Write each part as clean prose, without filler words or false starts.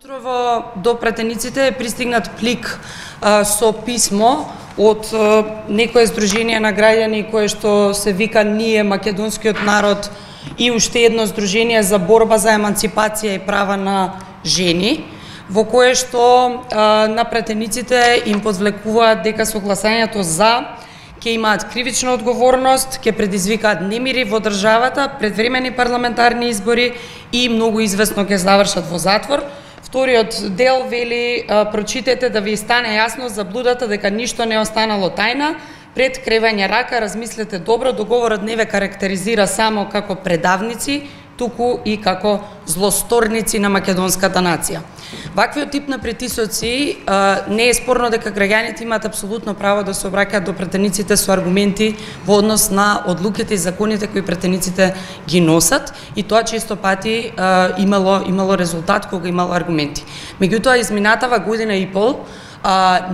Утрово до пратениците е пристигнат плик со писмо од некое здружение на граѓани кое што се вика Ние македонскиот народ и уште едно здружение за борба за еманципација и права на жени, во кое што на пратениците им подвлекуваат дека со гласањето за ќе имаат кривична одговорност, ќе предизвикаат немири во државата, предвремени парламентарни избори и многу известно ќе завршат во затвор. Вториот дел вели: прочитете да ви стане јасно заблудата дека ништо не останало тајна. Пред кревање рака размислете добро, договорот не ве карактеризира само како предавници, туку и како злосторници на македонската нација. Ваквиот тип на притисоци не е спорно дека граѓаните имаат апсолутно право да се обраќаат до пратениците со аргументи во однос на одлуките и законите кои пратениците ги носат, и тоа често пати имало резултат кога имало аргументи. Меѓутоа, изминатава година и пол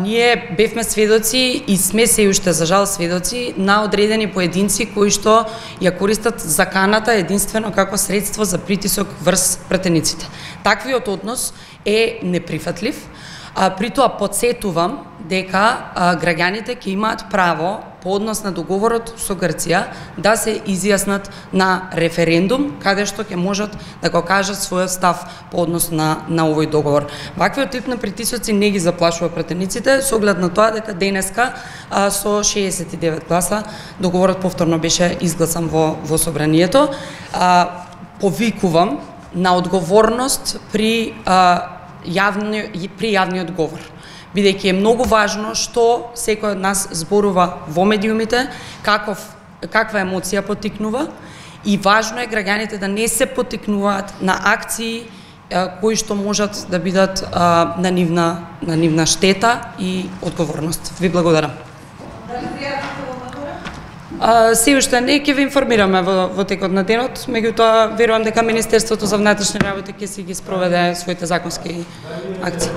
ние бевме сведоци и сме се уште за жал сведоци на одредени поединци кои што ја користат заканата единствено како средство за притисок врз пратениците. Таквиот однос е неприфатлив. При тоа подсетувам дека граѓаните ќе имаат право по однос на договорот со Грција да се изјаснат на референдум, каде што ќе можат да го кажат својот став по однос на овој договор. Ваквиот тип на притисоци не ги заплашува пратениците, со оглед на тоа дека денеска со 69 гласа договорот повторно беше изгласан во собранието. Повикувам на одговорност при јавниот говор, бидејќи е многу важно што секој од нас зборува во медиумите, каква емоција поттикнува, и важно е граѓаните да не се поттикнуваат на акции кои што можат да бидат на нивна штета и одговорност. Ви благодарам. Се уште не, ќе ви информираме во текот на денот, меѓутоа верувам дека Министерството за внатрешни работи ќе си ги спроведе своите законски акции.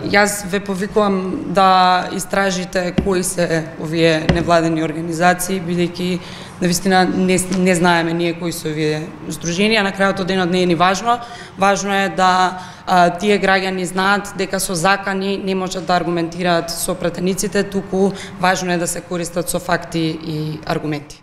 Јас ве повикувам да истражите кои се овие невладени организации, бидејќи навистина не знаеме ние кои се овие здруженија. На крајот од денот не е ни важно. Важно е да тие граѓани знаат дека со закани не можат да аргументираат со пратениците, туку важно е да се користат со факти и аргументи.